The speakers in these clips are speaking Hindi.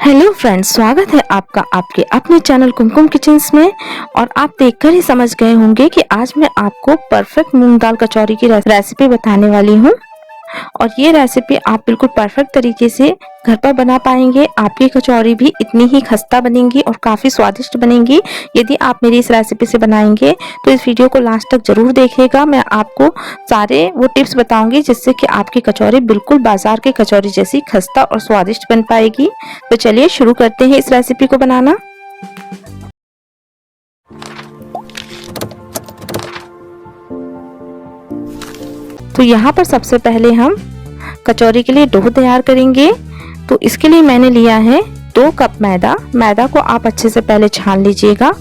हेलो फ्रेंड्स, स्वागत है आपका आपके अपने चैनल कुमकुम किचन्स में। और आप देखकर ही समझ गए होंगे कि आज मैं आपको परफेक्ट मूंग दाल कचौरी की रेसिपी बताने वाली हूँ। और ये रेसिपी आप बिल्कुल परफेक्ट तरीके से घर पर बना पाएंगे। आपकी कचौरी भी इतनी ही खस्ता बनेंगी और काफ़ी स्वादिष्ट बनेंगी यदि आप मेरी इस रेसिपी से बनाएंगे। तो इस वीडियो को लास्ट तक जरूर देखिएगा। मैं आपको सारे वो टिप्स बताऊंगी जिससे कि आपकी कचौरी बिल्कुल बाजार की कचौरी जैसी खस्ता और स्वादिष्ट बन पाएगी। तो चलिए शुरू करते हैं इस रेसिपी को बनाना। तो यहाँ पर सबसे पहले हम कचौरी के लिए डो तैयार करेंगे। तो इसके लिए मैंने लिया है 2 कप मैदा। मैदा को आप अच्छे से पहले छान लीजिएगा।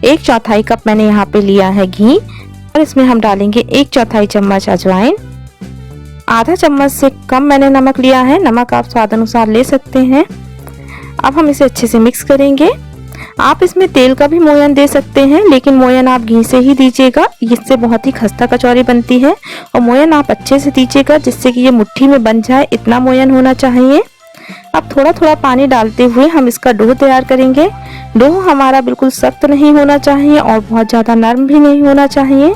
1/4 कप मैंने यहाँ पे लिया है घी और इसमें हम डालेंगे 1/4 चम्मच अजवाइन। आधा चम्मच से कम मैंने नमक लिया है, नमक आप स्वाद अनुसार ले सकते हैं। अब हम इसे अच्छे से मिक्स करेंगे। आप इसमें तेल का भी मोयन दे सकते हैं, लेकिन मोयन आप घी से ही दीजिएगा, इससे बहुत ही खस्ता कचौरी बनती है। और मोयन आप अच्छे से दीजिएगा जिससे कि ये मुट्ठी में बन जाए, इतना मोयन होना चाहिए। अब थोड़ा थोड़ा पानी डालते हुए हम इसका डो तैयार करेंगे। डो हमारा बिल्कुल सख्त नहीं होना चाहिए और बहुत ज़्यादा नरम भी नहीं होना चाहिए।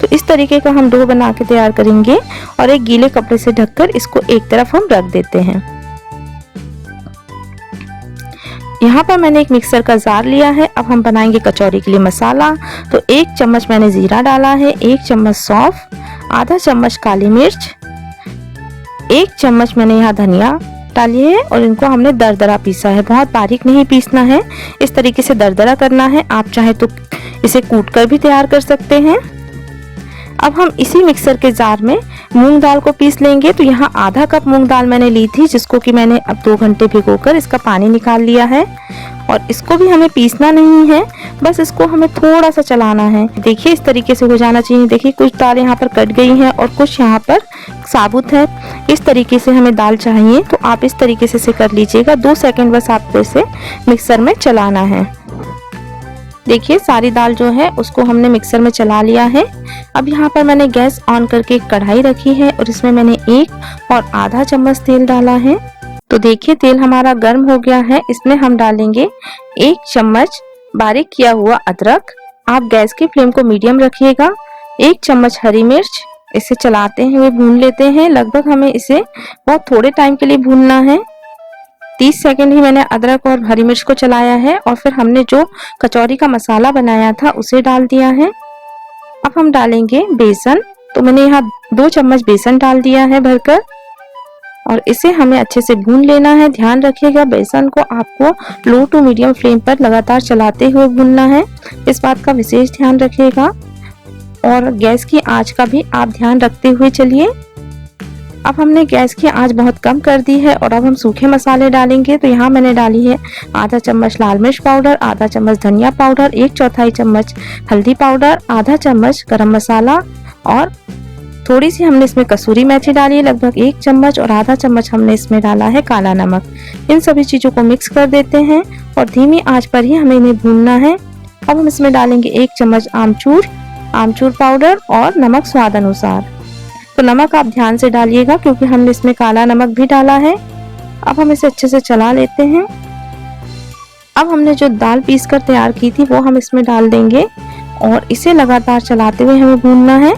तो इस तरीके का हम डो बना के तैयार करेंगे और एक गीले कपड़े से ढककर इसको एक तरफ हम रख देते हैं। यहाँ पर मैंने एक मिक्सर का जार लिया है। अब हम बनाएंगे कचौरी के लिए मसाला। तो 1 चम्मच मैंने जीरा डाला है, 1 चम्मच सौंफ, आधा चम्मच काली मिर्च, 1 चम्मच मैंने यहाँ धनिया डाली है और इनको हमने दरदरा पीसा है, बहुत बारीक नहीं पीसना है, इस तरीके से दरदरा करना है। आप चाहे तो इसे कूट कर भी तैयार कर सकते हैं। अब हम इसी मिक्सर के जार में मूंग दाल को पीस लेंगे। तो यहाँ आधा कप मूंग दाल मैंने ली थी, जिसको कि मैंने अब 2 घंटे भिगोकर इसका पानी निकाल लिया है। और इसको भी हमें पीसना नहीं है, बस इसको हमें थोड़ा सा चलाना है। देखिए इस तरीके से हो जाना चाहिए। देखिए कुछ दाल यहाँ पर कट गई है और कुछ यहाँ पर साबुत है। इस तरीके से हमें दाल चाहिए, तो आप इस तरीके से इसे कर लीजिएगा। 2 सेकंड बस आपको इसे मिक्सर में चलाना है। देखिए सारी दाल जो है उसको हमने मिक्सर में चला लिया है। अब यहाँ पर मैंने गैस ऑन करके एक कढ़ाई रखी है और इसमें मैंने 1 और आधा चम्मच तेल डाला है। तो देखिए तेल हमारा गर्म हो गया है। इसमें हम डालेंगे 1 चम्मच बारीक किया हुआ अदरक। आप गैस की फ्लेम को मीडियम रखिएगा। 1 चम्मच हरी मिर्च। इसे चलाते हुए भून लेते हैं। लगभग हमें इसे बहुत थोड़े टाइम के लिए भूनना है। 30 सेकंड ही मैंने अदरक और हरी मिर्च को चलाया है और फिर हमने जो कचौरी का मसाला बनाया था उसे डाल दिया है। अब हम डालेंगे बेसन। तो मैंने यहाँ 2 चम्मच बेसन डाल दिया है भरकर और इसे हमें अच्छे से भून लेना है। ध्यान रखिएगा बेसन को आपको लो टू मीडियम फ्लेम पर लगातार चलाते हुए भूनना है, इस बात का विशेष ध्यान रखिएगा। और गैस की आंच का भी आप ध्यान रखते हुए चलिए। अब हमने गैस की आंच बहुत कम कर दी है और अब हम सूखे मसाले डालेंगे। तो यहाँ मैंने डाली है आधा चम्मच लाल मिर्च पाउडर, आधा चम्मच धनिया पाउडर, 1/4 चम्मच हल्दी पाउडर, आधा चम्मच गरम मसाला और थोड़ी सी हमने इसमें कसूरी मेथी डाली है, लगभग 1 चम्मच, और आधा चम्मच हमने इसमें डाला है काला नमक। इन सभी चीजों को मिक्स कर देते हैं और धीमी आंच पर ही हमें इन्हें भूनना है। अब हम इसमें डालेंगे 1 चम्मच आमचूर पाउडर और नमक स्वाद अनुसार। तो नमक आप ध्यान से डालिएगा क्योंकि हमने इसमें काला नमक भी डाला है। अब हम इसे अच्छे से चला लेते हैं। अब हमने जो दाल पीस कर तैयार की थी वो हम इसमें डाल देंगे और इसे लगातार चलाते हुए हमें भूनना है।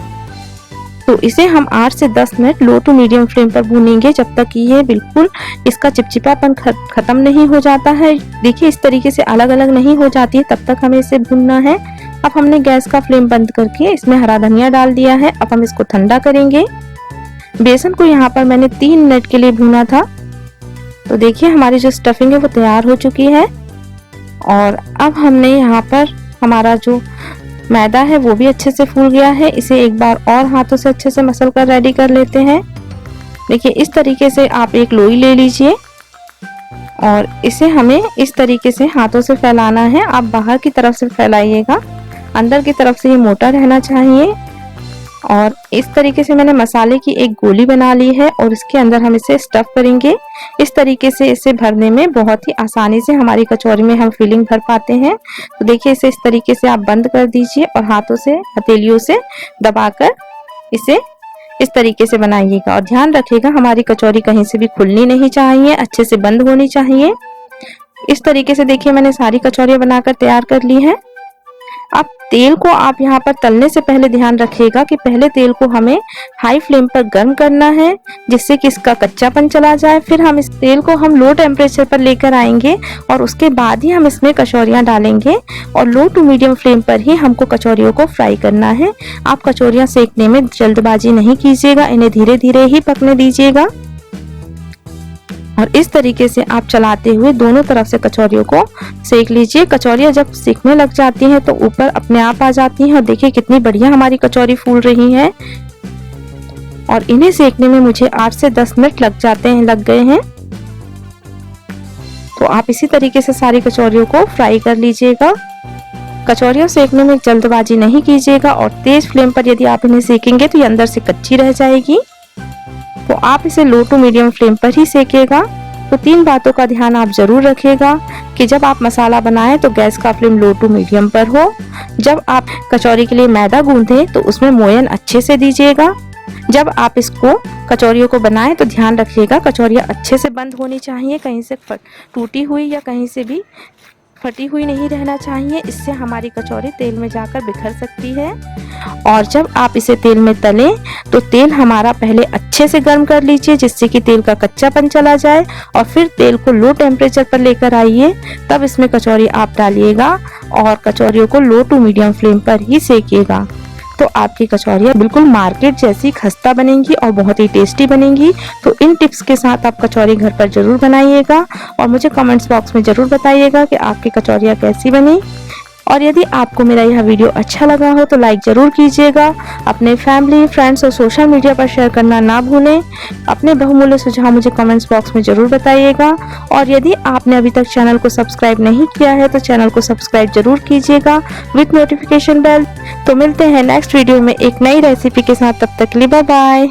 तो इसे हम 8 से 10 minute low to medium flame पर भूनेंगे जब तक कि ये बिल्कुल इसका चिपचिपापन खत्म नहीं हो जाता है। देखिए इस तरीके से अलग अलग नहीं हो जाती है, तब तक हमें इसे भूनना है। अब हमने गैस का फ्लेम बंद करके इसमें हरा धनिया डाल दिया है। अब हम इसको ठंडा करेंगे। बेसन को यहाँ पर मैंने 3 मिनट के लिए भूना था। तो देखिए हमारी जो स्टफिंग है वो तैयार हो चुकी है। और अब हमने यहाँ पर हमारा जो मैदा है वो भी अच्छे से फूल गया है। इसे एक बार और हाथों से अच्छे से मसल कर रेडी कर लेते हैं। देखिए इस तरीके से आप एक लोई ले लीजिए और इसे हमें इस तरीके से हाथों से फैलाना है। आप बाहर की तरफ से फैलाइएगा, अंदर की तरफ से ये मोटा रहना चाहिए। और इस तरीके से मैंने मसाले की एक गोली बना ली है और इसके अंदर हम इसे स्टफ करेंगे। इस तरीके से इसे भरने में बहुत ही आसानी से हमारी कचौरी में हम फिलिंग भर पाते हैं। तो देखिए इसे इस तरीके से आप बंद कर दीजिए और हाथों से हथेलियों से दबाकर इसे इस तरीके से बनाइएगा। और ध्यान रखिएगा हमारी कचौरी कहीं से भी खुलनी नहीं चाहिए, अच्छे से बंद होनी चाहिए। इस तरीके से देखिए मैंने सारी कचौरियाँ बनाकर तैयार कर ली है। अब तेल को आप यहाँ पर तलने से पहले ध्यान रखिएगा कि पहले तेल को हमें हाई फ्लेम पर गर्म करना है, जिससे कि इसका कच्चापन चला जाए। फिर हम इस तेल को हम लो टेम्परेचर पर लेकर आएंगे और उसके बाद ही हम इसमें कचौरियाँ डालेंगे और लो टू मीडियम फ्लेम पर ही हमको कचौरियों को फ्राई करना है। आप कचौरियाँ सेकने में जल्दबाजी नहीं कीजिएगा, इन्हें धीरे धीरे ही पकने दीजिएगा और इस तरीके से आप चलाते हुए दोनों तरफ से कचौरियों को सेक लीजिए। कचौरियाँ जब सेकने लग जाती हैं तो ऊपर अपने आप आ जाती हैं और देखिए कितनी बढ़िया हमारी कचौरी फूल रही है और इन्हें सेकने में मुझे 8 से 10 मिनट लग गए हैं। तो आप इसी तरीके से सारी कचौरियों को फ्राई कर लीजिएगा। कचौरियाँ सेकने में जल्दबाजी नहीं कीजिएगा और तेज फ्लेम पर यदि आप इन्हें सेकेंगे तो ये अंदर से कच्ची रह जाएगी। तो आप इसे लो टू मीडियम फ्लेम पर ही सेकेगा। तो 3 बातों का ध्यान आप जरूर रखिएगा कि जब आप मसाला बनाएं तो गैस का फ्लेम लो टू मीडियम पर हो। जब आप कचौरी के लिए मैदा गूंदें तो उसमें मोयन अच्छे से दीजिएगा। जब आप इसको कचौरियों को बनाएं तो ध्यान रखिएगा कचौरियाँ अच्छे से बंद होनी चाहिए, कहीं से टूटी हुई या कहीं से भी फटी हुई नहीं रहना चाहिए, इससे हमारी कचौरी तेल में जाकर बिखर सकती है। और जब आप इसे तेल में तलें तो तेल हमारा पहले अच्छे से गर्म कर लीजिए, जिससे कि तेल का कच्चापन चला जाए और फिर तेल को लो टेम्परेचर पर लेकर आइए, तब इसमें कचौरी आप डालिएगा और कचौरियों को लो टू मीडियम फ्लेम पर ही सेकिएगा। तो आपकी कचौरियाँ बिल्कुल मार्केट जैसी खस्ता बनेंगी और बहुत ही टेस्टी बनेंगी। तो इन टिप्स के साथ आप कचौरी घर पर जरूर बनाइएगा और मुझे कमेंट्स बॉक्स में जरूर बताइएगा कि आपकी कचौरियाँ कैसी बनी। और यदि आपको मेरा यह वीडियो अच्छा लगा हो तो लाइक ज़रूर कीजिएगा। अपने फैमिली, फ्रेंड्स और सोशल मीडिया पर शेयर करना ना भूलें। अपने बहुमूल्य सुझाव मुझे कमेंट्स बॉक्स में ज़रूर बताइएगा। और यदि आपने अभी तक चैनल को सब्सक्राइब नहीं किया है तो चैनल को सब्सक्राइब जरूर कीजिएगा विथ नोटिफिकेशन बेल। तो मिलते हैं नेक्स्ट वीडियो में एक नई रेसिपी के साथ, तब तक के लिए बाय बाय।